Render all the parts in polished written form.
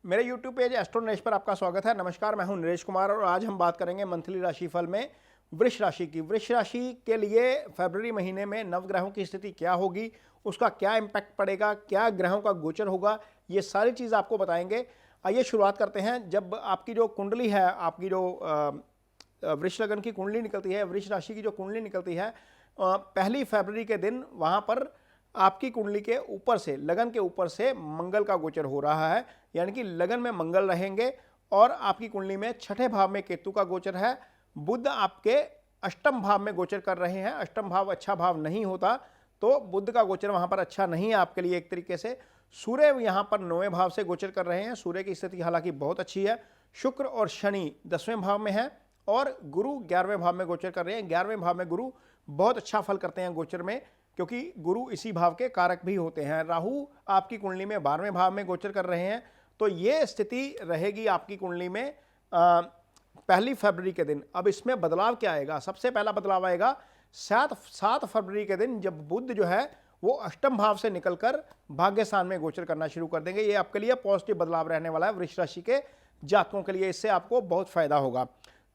मेरे YouTube page astro Naresh पर आपका स्वागत है। नमस्कार, मैं हूं नरेश कुमार और आज हम बात करेंगे मंथली राशिफल में वृष राशि की। वृष राशि के लिए फरवरी महीने में नवग्रहों की स्थिति क्या होगी, उसका क्या इम्पैक्ट पड़ेगा, क्या ग्रहों का गोचर होगा, ये सारी चीज़ आपको बताएंगे। आइए शुरुआत करते हैं। जब आपकी जो कुंडली है, आपकी जो वृष लगन की कुंडली निकलती है, वृष राशि की जो कुंडली निकलती है, पहली फरवरी के दिन वहाँ पर आपकी कुंडली के ऊपर से, लगन के ऊपर से मंगल का गोचर हो रहा है, यानी कि लगन में मंगल रहेंगे और आपकी कुंडली में छठे भाव में केतु का गोचर है। बुध आपके अष्टम भाव में गोचर कर रहे हैं। अष्टम भाव अच्छा भाव नहीं होता, तो बुध का गोचर वहां पर अच्छा नहीं है आपके लिए एक तरीके से। सूर्य यहां पर 9वें भाव से गोचर कर रहे हैं। सूर्य की स्थिति हालांकि बहुत अच्छी है। शुक्र और शनि 10वें भाव में है और गुरु 11वें भाव में गोचर कर रहे हैं। 11वें भाव में गुरु बहुत अच्छा फल करते हैं गोचर में, क्योंकि गुरु इसी भाव के कारक भी होते हैं। राहु आपकी कुंडली में 12वें भाव में गोचर कर रहे हैं। तो ये स्थिति रहेगी आपकी कुंडली में पहली फरवरी के दिन। अब इसमें बदलाव क्या आएगा? सबसे पहला बदलाव आएगा 7 फरवरी के दिन, जब बुध जो है वो अष्टम भाव से निकलकर भाग्य स्थान में गोचर करना शुरू कर देंगे। ये आपके लिए पॉजिटिव बदलाव रहने वाला है। वृष राशि के जातकों के लिए इससे आपको बहुत फायदा होगा,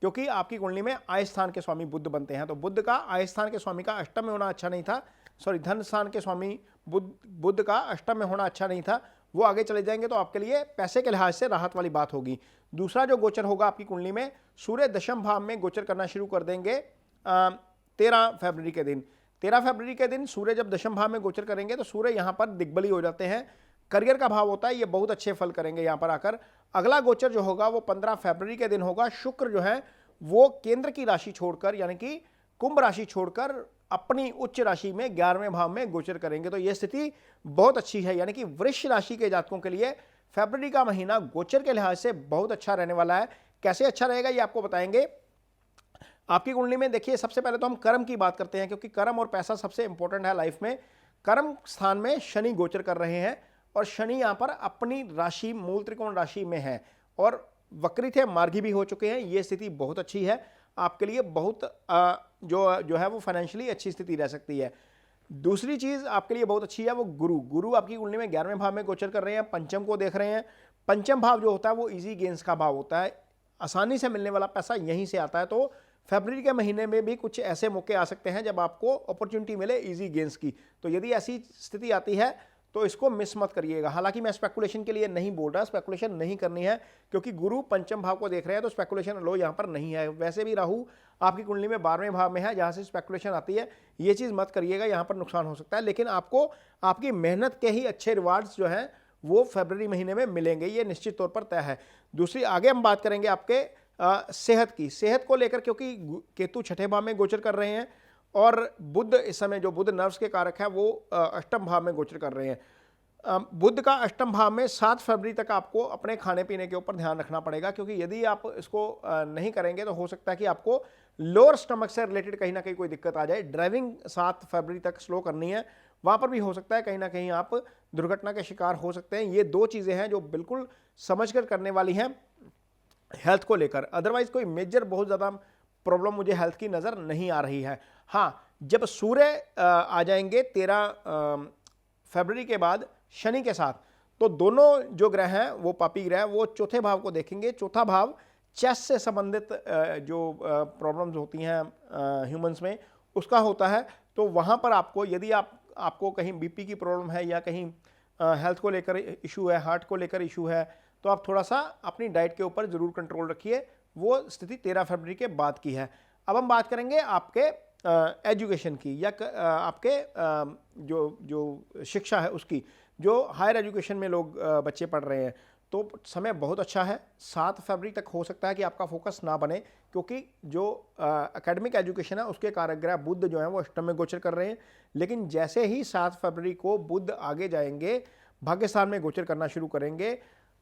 क्योंकि आपकी कुंडली में आय स्थान के स्वामी बुध बनते हैं। तो बुध का आय स्थान के स्वामी का अष्टम में होना अच्छा नहीं था, धन स्थान के स्वामी बुध का अष्टम में होना अच्छा नहीं था। वो आगे चले जाएंगे तो आपके लिए पैसे के लिहाज से राहत वाली बात होगी। दूसरा जो गोचर होगा आपकी कुंडली में, सूर्य दशम भाव में गोचर करना शुरू कर देंगे 13 फरवरी के दिन। 13 फरवरी के दिन सूर्य जब दशम भाव में गोचर करेंगे तो सूर्य यहाँ पर दिग्बली हो जाते हैं। करियर का भाव होता है, ये बहुत अच्छे फल करेंगे यहाँ पर आकर। अगला गोचर जो होगा वो 15 फरवरी के दिन होगा। शुक्र जो है वो केंद्र की राशि छोड़कर, यानी कि कुंभ राशि छोड़कर अपनी उच्च राशि में 11वें भाव में गोचर करेंगे। तो यह स्थिति बहुत अच्छी है, यानी कि वृष राशि के जातकों के लिए फरवरी का महीना गोचर के लिहाज से बहुत अच्छा रहने वाला है। कैसे अच्छा रहेगा ये आपको बताएंगे। आपकी कुंडली में देखिए, सबसे पहले तो हम कर्म की बात करते हैं, क्योंकि कर्म और पैसा सबसे इंपॉर्टेंट है लाइफ में। कर्म स्थान में शनि गोचर कर रहे हैं और शनि यहाँ पर अपनी राशि मूल त्रिकोण राशि में है और वक्रित है, मार्गी भी हो चुके हैं। ये स्थिति बहुत अच्छी है आपके लिए। बहुत जो है वो फाइनेंशियली अच्छी स्थिति रह सकती है। दूसरी चीज आपके लिए बहुत अच्छी है वो गुरु आपकी कुंडली में 11वें भाव में गोचर कर रहे हैं, पंचम को देख रहे हैं। पंचम भाव जो होता है वो इजी गेन्स का भाव होता है, आसानी से मिलने वाला पैसा यहीं से आता है। तो फरवरी के महीने में भी कुछ ऐसे मौके आ सकते हैं जब आपको अपॉर्चुनिटी मिले इजी गेन्स की। तो यदि ऐसी स्थिति आती है तो इसको मिस मत करिएगा। हालांकि मैं स्पेकुलेशन के लिए नहीं बोल रहा, स्पेकुलेशन नहीं करनी है, क्योंकि गुरु पंचम भाव को देख रहे हैं तो स्पेकुलेशन लो यहाँ पर नहीं है। वैसे भी राहु आपकी कुंडली में 12वें भाव में है, जहाँ से स्पेकुलेशन आती है, ये चीज़ मत करिएगा, यहाँ पर नुकसान हो सकता है। लेकिन आपको आपकी मेहनत के ही अच्छे रिवार्ड्स जो हैं वो फरवरी महीने में मिलेंगे, ये निश्चित तौर पर तय है। दूसरी, आगे हम बात करेंगे आपके सेहत की। सेहत को लेकर, क्योंकि केतु छठे भाव में गोचर कर रहे हैं और बुध इस समय, जो बुध नर्व्स के कारक है, वो अष्टम भाव में गोचर कर रहे हैं। बुध का अष्टम भाव में 7 फरवरी तक आपको अपने खाने पीने के ऊपर ध्यान रखना पड़ेगा, क्योंकि यदि आप इसको नहीं करेंगे तो हो सकता है कि आपको लोअर स्टमक से रिलेटेड कहीं ना कहीं कोई दिक्कत आ जाए। ड्राइविंग 7 फरवरी तक स्लो करनी है, वहां पर भी हो सकता है कहीं ना कहीं आप दुर्घटना के शिकार हो सकते हैं। ये दो चीजें हैं जो बिल्कुल समझकर करने वाली हैं हेल्थ को लेकर। अदरवाइज कोई मेजर बहुत ज्यादा प्रॉब्लम मुझे हेल्थ की नजर नहीं आ रही है। हाँ, जब सूर्य आ जाएंगे 13 फरवरी के बाद शनि के साथ, तो दोनों जो ग्रह हैं वो पापी ग्रह, वो चौथे भाव को देखेंगे। चौथा भाव चेस से संबंधित जो प्रॉब्लम्स होती हैं ह्यूमंस में, उसका होता है। तो वहाँ पर आपको, यदि आपको कहीं बीपी की प्रॉब्लम है या कहीं हेल्थ को लेकर इशू है, हार्ट को लेकर इशू है, तो आप थोड़ा सा अपनी डाइट के ऊपर ज़रूर कंट्रोल रखिए। वो स्थिति 13 फरवरी के बाद की है। अब हम बात करेंगे आपके एजुकेशन की, या आपके जो शिक्षा है उसकी। जो हायर एजुकेशन में लोग बच्चे पढ़ रहे हैं, तो समय बहुत अच्छा है। 7 फरवरी तक हो सकता है कि आपका फोकस ना बने, क्योंकि जो एकेडमिक एजुकेशन है उसके कारक ग्रह बुध जो है वो अष्टम में गोचर कर रहे हैं। लेकिन जैसे ही 7 फरवरी को बुध आगे जाएंगे, भाग्य स्थान में गोचर करना शुरू करेंगे।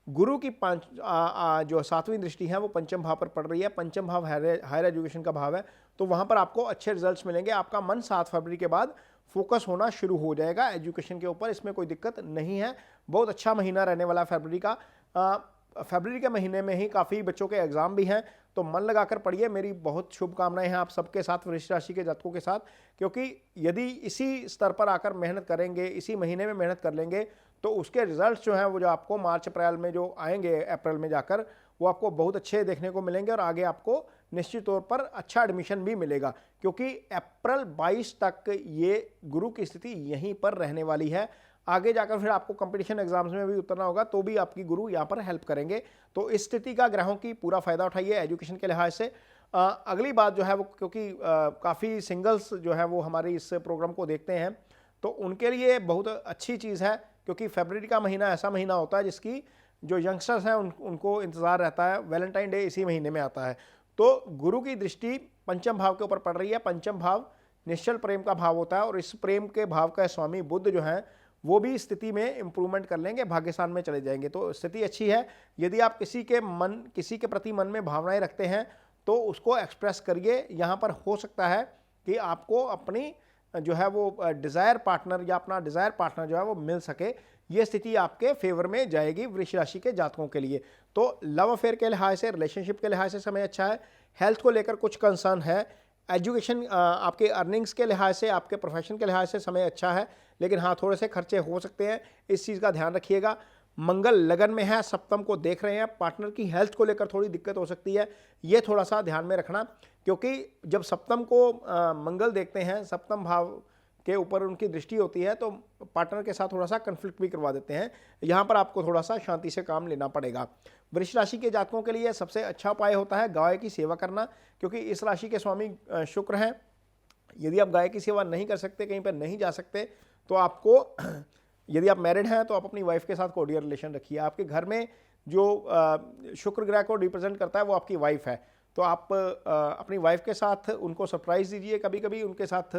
गुरु की जो 7वीं दृष्टि है वो पंचम भाव पर पड़ रही है। पंचम भाव हायर एजुकेशन का भाव है, तो वहां पर आपको अच्छे रिजल्ट्स मिलेंगे। आपका मन 7 फरवरी के बाद फोकस होना शुरू हो जाएगा एजुकेशन के ऊपर, इसमें कोई दिक्कत नहीं है। बहुत अच्छा महीना रहने वाला है फरवरी का। फरवरी के महीने में ही काफ़ी बच्चों के एग्जाम भी हैं, तो मन लगाकर पढ़िए। मेरी बहुत शुभकामनाएं हैं आप सबके साथ, वृष राशि के जातकों के साथ, क्योंकि यदि इसी स्तर पर आकर मेहनत करेंगे, इसी महीने में मेहनत कर लेंगे, तो उसके रिजल्ट्स जो हैं वो जो आपको मार्च अप्रैल में जो आएंगे, अप्रैल में जाकर, वो आपको बहुत अच्छे देखने को मिलेंगे और आगे आपको निश्चित तौर पर अच्छा एडमिशन भी मिलेगा, क्योंकि अप्रैल 22 तक ये गुरु की स्थिति यहीं पर रहने वाली है। आगे जाकर फिर आपको कंपटीशन एग्जाम्स में भी उतरना होगा तो भी आपकी गुरु यहाँ पर हेल्प करेंगे। तो इस स्थिति का ग्रहों की पूरा फायदा उठाइए एजुकेशन के लिहाज से। अगली बात जो है वो, क्योंकि काफ़ी सिंगल्स जो है वो हमारी इस प्रोग्राम को देखते हैं, तो उनके लिए बहुत अच्छी चीज़ है, क्योंकि फरवरी का महीना ऐसा महीना होता है जिसकी जो यंगस्टर्स हैं उनको इंतज़ार रहता है। वैलेंटाइन डे इसी महीने में आता है। तो गुरु की दृष्टि पंचम भाव के ऊपर पड़ रही है। पंचम भाव निश्चल प्रेम का भाव होता है और इस प्रेम के भाव का स्वामी बुध जो है वो भी स्थिति में इंप्रूवमेंट कर लेंगे, भाग्यस्थान में चले जाएंगे। तो स्थिति अच्छी है। यदि आप किसी के प्रति मन में भावनाएं रखते हैं तो उसको एक्सप्रेस करिए। यहाँ पर हो सकता है कि आपको अपनी जो है वो डिज़ायर पार्टनर या अपना डिज़ायर पार्टनर जो है वो मिल सके। ये स्थिति आपके फेवर में जाएगी वृष राशि के जातकों के लिए। तो लव अफेयर के लिहाज से, रिलेशनशिप के लिहाज से समय अच्छा है। हेल्थ को लेकर कुछ कंसर्न है। एजुकेशन, आपके अर्निंग्स के लिहाज से, आपके प्रोफेशन के लिहाज से समय अच्छा है, लेकिन हाँ थोड़े से खर्चे हो सकते हैं, इस चीज़ का ध्यान रखिएगा। मंगल लगन में है, सप्तम को देख रहे हैं, पार्टनर की हेल्थ को लेकर थोड़ी दिक्कत हो सकती है, ये थोड़ा सा ध्यान में रखना, क्योंकि जब सप्तम को मंगल देखते हैं, सप्तम भाव के ऊपर उनकी दृष्टि होती है, तो पार्टनर के साथ थोड़ा सा कन्फ्लिक्ट भी करवा देते हैं। यहाँ पर आपको थोड़ा सा शांति से काम लेना पड़ेगा। वृष राशि के जातकों के लिए सबसे अच्छा उपाय होता है गाय की सेवा करना, क्योंकि इस राशि के स्वामी शुक्र हैं। यदि आप गाय की सेवा नहीं कर सकते, कहीं पर नहीं जा सकते, तो आपको यदि आप मैरिड हैं तो आप अपनी वाइफ के साथ कोर्डियल रिलेशन रखिए। आपके घर में जो शुक्र ग्रह को रिप्रेजेंट करता है वो आपकी वाइफ है, तो आप अपनी वाइफ के साथ उनको सरप्राइज़ दीजिए। कभी कभी उनके साथ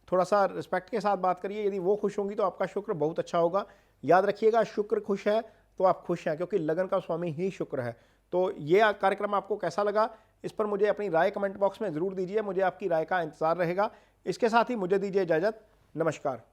थोड़ा सा रिस्पेक्ट के साथ बात करिए। यदि वो खुश होंगी तो आपका शुक्र बहुत अच्छा होगा। याद रखिएगा, शुक्र खुश है तो आप खुश हैं, क्योंकि लगन का स्वामी ही शुक्र है। तो ये कार्यक्रम आपको कैसा लगा, इस पर मुझे अपनी राय कमेंट बॉक्स में ज़रूर दीजिए। मुझे आपकी राय का इंतज़ार रहेगा। इसके साथ ही मुझे दीजिए इजाज़त। नमस्कार।